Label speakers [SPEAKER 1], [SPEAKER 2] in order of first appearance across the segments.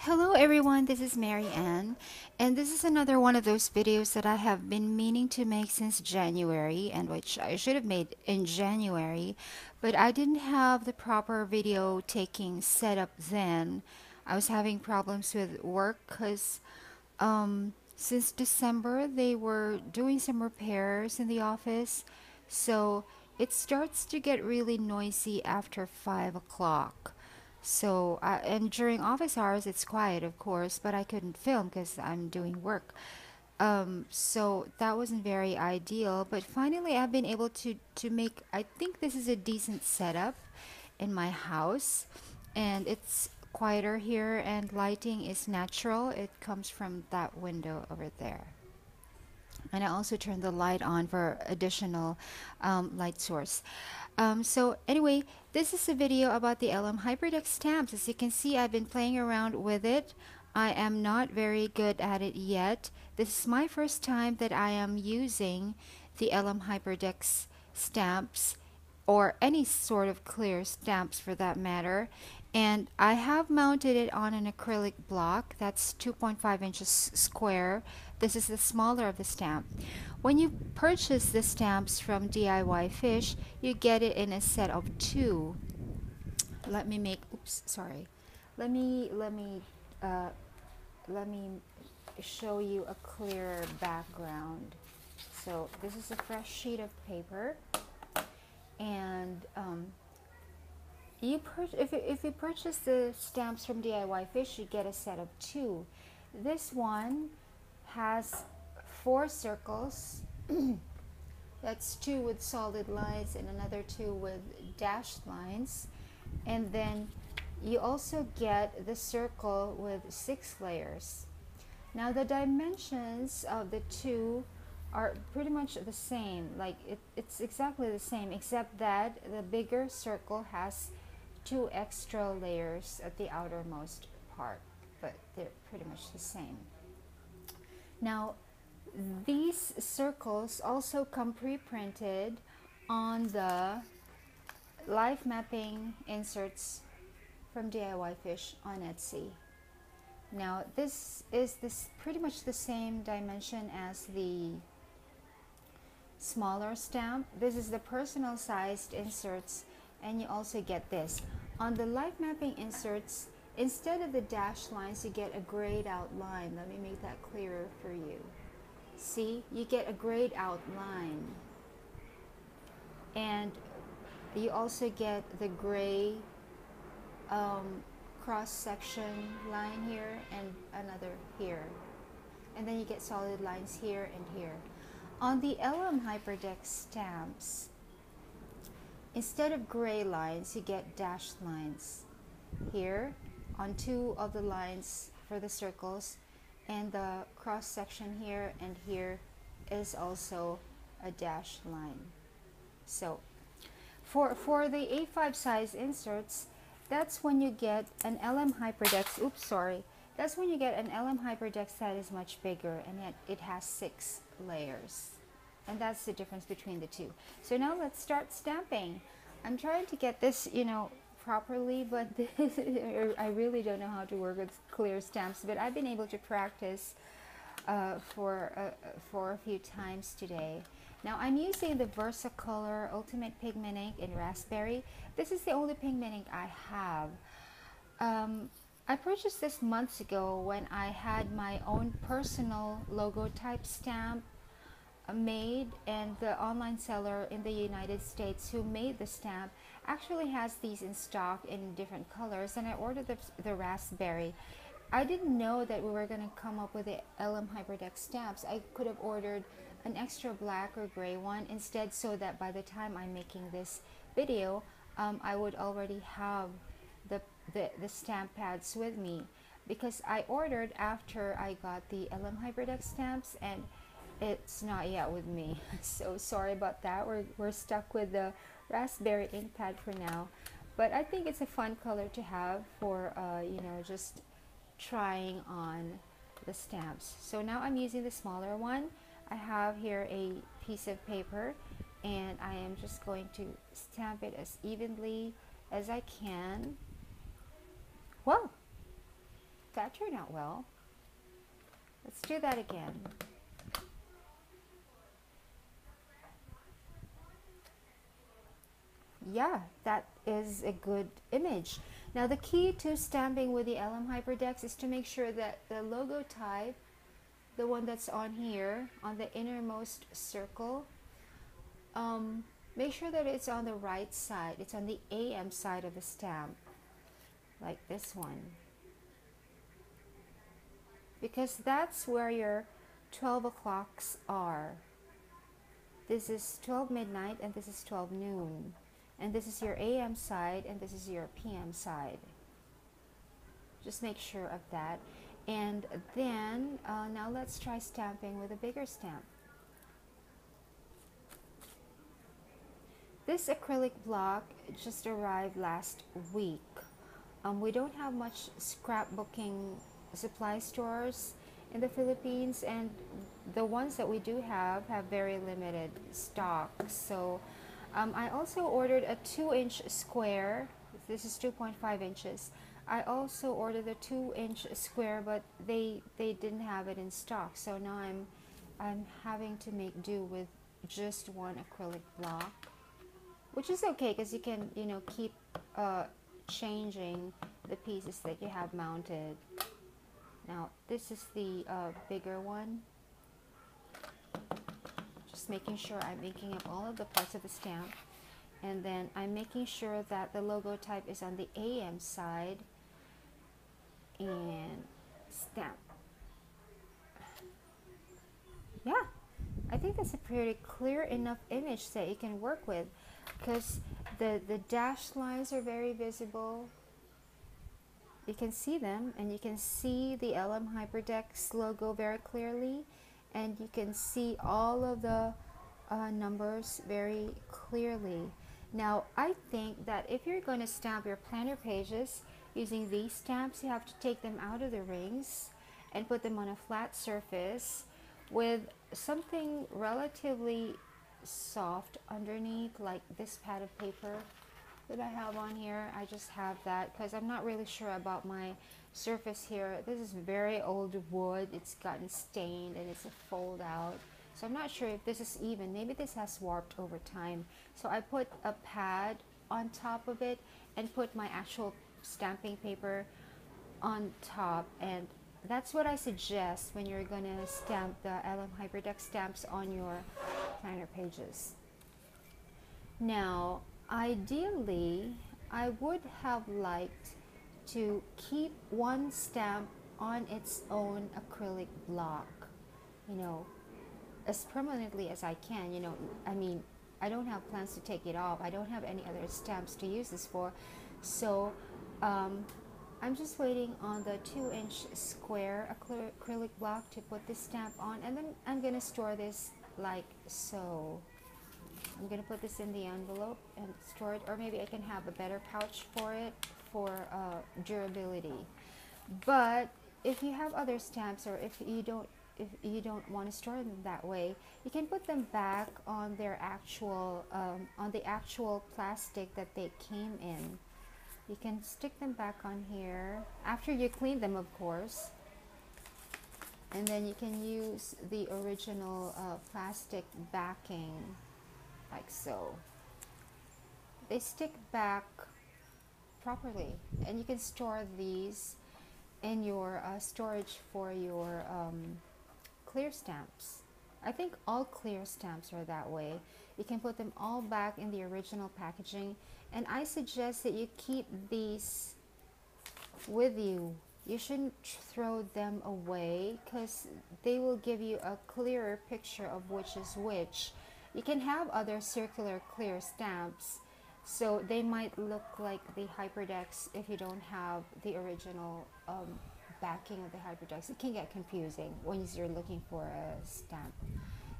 [SPEAKER 1] Hello everyone, this is Mary Ann, and this is another one of those videos that I have been meaning to make since January, and which I should have made in January, but I didn't have the proper video taking setup then. I was having problems with work because since December they were doing some repairs in the office, so it starts to get really noisy after 5 o'clock. So, and during office hours, it's quiet, of course, but I couldn't film because I'm doing work. So that wasn't very ideal. But finally, I've been able to make. I think this is a decent setup in my house, and it's quieter here, and lighting is natural. It comes from that window over there. And I also turned the light on for additional light source. So anyway, this is a video about the LM Hyperdex stamps. As you can see, I've been playing around with it. I am not very good at it yet. This is my first time that I am using the LM Hyperdex stamps, or any sort of clear stamps for that matter. And I have mounted it on an acrylic block that's 2.5 inches square. This is the smaller of the stamp. When you purchase the stamps from DIY Fish, you get it in a set of two. Let me make, oops, sorry. Let me uh, let me show you a clearer background. So this is a fresh sheet of paper, and if you purchase the stamps from DIY Fish, you get a set of two. This one has 4 circles. That's 2 with solid lines and another 2 with dashed lines. And then you also get the circle with 6 layers. Now the dimensions of the two are pretty much the same. Like it's exactly the same, except that the bigger circle has 2 extra layers at the outermost part, but they're pretty much the same. Now these circles also come pre-printed on the life mapping inserts from DIY Fish on Etsy. Now this is pretty much the same dimension as the smaller stamp. This is the personal sized inserts, and you also get this. On the life mapping inserts, instead of the dashed lines, you get a grayed out line. Let me make that clearer for you. See, you get a grayed out line. And you also get the gray cross section line here and another here. And then you get solid lines here and here. On the LM Hyperdex stamps, instead of gray lines, you get dashed lines here on 2 of the lines for the circles, and the cross section here and here is also a dashed line. So for the A5 size inserts, that's when you get an LM Hyperdex, that's when you get an LM Hyperdex that is much bigger, and yet it has 6 layers. And that's the difference between the two. So now let's start stamping. I'm trying to get this, properly, but I really don't know how to work with clear stamps, but I've been able to practice for a few times today. Now I'm using the Versacolor Ultimate Pigment Ink in Raspberry. This is the only pigment ink I have. I purchased this months ago when I had my own personal logo type stamp made, and the online seller in the United States who made the stamp actually has these in stock in different colors, and I ordered the raspberry. I didn't know that we were going to come up with the LM Hyperdex stamps. I could have ordered an extra black or gray one instead, so that by the time I'm making this video, I would already have the stamp pads with me, because I ordered after I got the LM Hyperdex stamps, and it's not yet with me. So sorry about that. We're stuck with the raspberry ink pad for now, but I think it's a fun color to have for just trying on the stamps. So now I'm using the smaller one. I have here a piece of paper, and I am just going to stamp it as evenly as I can. Well, that turned out well. Let's do that again. Yeah, that is a good image. Now the key to stamping with the LM Hyperdex is to make sure that the logo type, the one that's on here, on the innermost circle, make sure that it's on the right side. It's on the AM side of the stamp, like this one. Because that's where your 12 o'clocks are. This is 12 midnight and this is 12 noon. And this is your AM side and this is your PM side. Just make sure of that. And then now let's try stamping with a bigger stamp. This acrylic block just arrived last week. We don't have much scrapbooking supply stores in the Philippines, and the ones that we do have very limited stock. So I also ordered a 2-inch square. This is 2.5 inches. I also ordered a 2-inch square, but they didn't have it in stock. So now I'm having to make do with just one acrylic block, which is okay because you can, you know, keep changing the pieces that you have mounted. Now this is the bigger one. Just making sure I'm inking up all of the parts of the stamp, and then I'm making sure that the logo type is on the AM side, and stamp. Yeah, I think that's a pretty clear enough image that you can work with, because the dashed lines are very visible. You can see them, and you can see the LM Hyperdex logo very clearly, and you can see all of the numbers very clearly. Now I think that if you're going to stamp your planner pages using these stamps, you have to take them out of the rings and put them on a flat surface with something relatively soft underneath, like this pad of paper that I have on here. I just have that because I'm not really sure about my surface here. This is very old wood. It's gotten stained and it's a fold out. So I'm not sure if this is even. Maybe this has warped over time. So I put a pad on top of it and put my actual stamping paper on top, and that's what I suggest when you're gonna stamp the LM Hyperdex stamps on your planner pages. Now ideally I would have liked to keep one stamp on its own acrylic block, you know, as permanently as I can. You know, I mean, I don't have plans to take it off. I don't have any other stamps to use this for, so I'm just waiting on the 2-inch square acrylic block to put this stamp on, and then I'm gonna store this like so. I'm gonna put this in the envelope and store it, or maybe I can have a better pouch for it for durability. But if you have other stamps, or if you don't want to store them that way, you can put them back on their actual on the actual plastic that they came in. You can stick them back on here after you clean them, of course, and then you can use the original plastic backing like so. They stick back properly, and you can store these in your storage for your clear stamps. I think all clear stamps are that way. You can put them all back in the original packaging, and I suggest that you keep these with you. You shouldn't throw them away because they will give you a clearer picture of which is which. You can have other circular clear stamps, so they might look like the Hyperdex if you don't have the original backing of the Hyperdex. It can get confusing when you're looking for a stamp.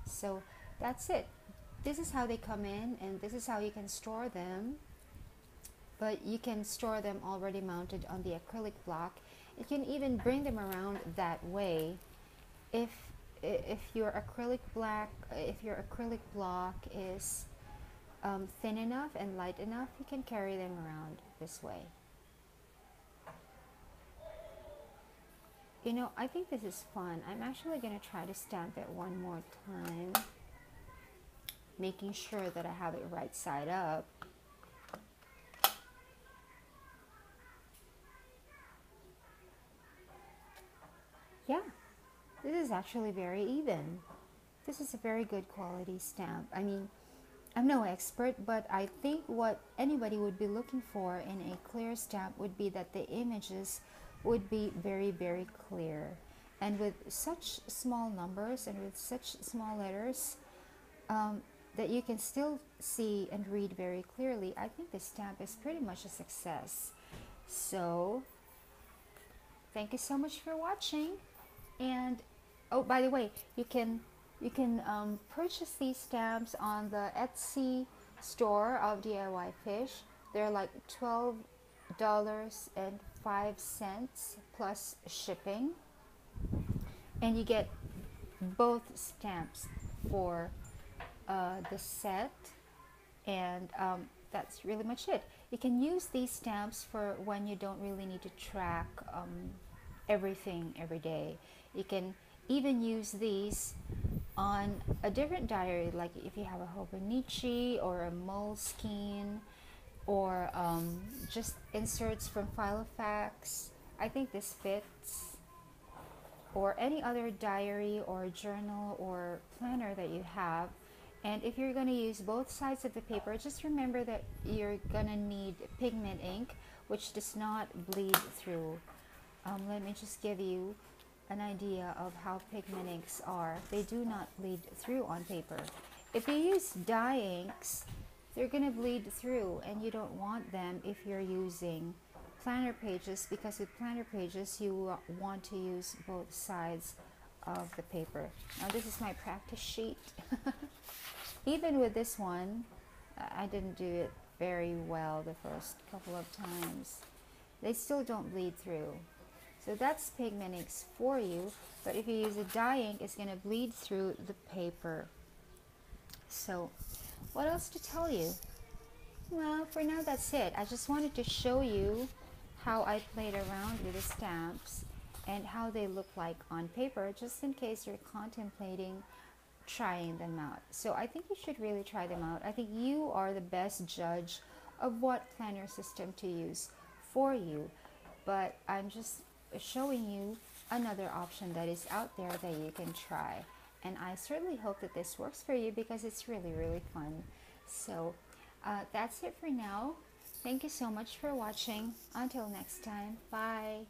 [SPEAKER 1] So that's it. This is how they come in, and this is how you can store them. But you can store them already mounted on the acrylic block. You can even bring them around that way. If your acrylic block is thin enough and light enough, you can carry them around this way. You know, I think this is fun. I'm actually going to try to stamp it one more time, making sure that I have it right side up. Yeah, this is actually very even. This is a very good quality stamp. I mean, I'm no expert, but I think what anybody would be looking for in a clear stamp would be that the images would be very, very clear. And with such small numbers and with such small letters, that you can still see and read very clearly, I think this stamp is pretty much a success. So, thank you so much for watching. And oh, by the way, you can purchase these stamps on the Etsy store of DIY Fish. They're like $12.05 plus shipping, and you get both stamps for the set, and that's really much it. You can use these stamps for when you don't really need to track everything every day. You can even use these on a different diary, like if you have a Hobonichi or a Moleskine, or just inserts from Filofax. I think this fits. Or any other diary or journal or planner that you have. And if you're going to use both sides of the paper, just remember that you're going to need pigment ink, which does not bleed through. Let me just give you an idea of how pigment inks are. They do not bleed through on paper. If you use dye inks, they're going to bleed through, and you don't want them if you're using planner pages, because with planner pages you want to use both sides of the paper. Now this is my practice sheet. Even with this one, I didn't do it very well the first couple of times. They still don't bleed through. So that's pigment inks for you, but if you use a dye ink, it's going to bleed through the paper. So what else to tell you? Well, for now that's it. I just wanted to show you how I played around with the stamps and how they look like on paper, just in case you're contemplating trying them out. So I think you should really try them out. I think you are the best judge of what planner system to use for you, but I'm just showing you another option that is out there that you can try, and I certainly hope that this works for you, because it's really, really fun. So that's it for now. Thank you so much for watching. Until next time, bye.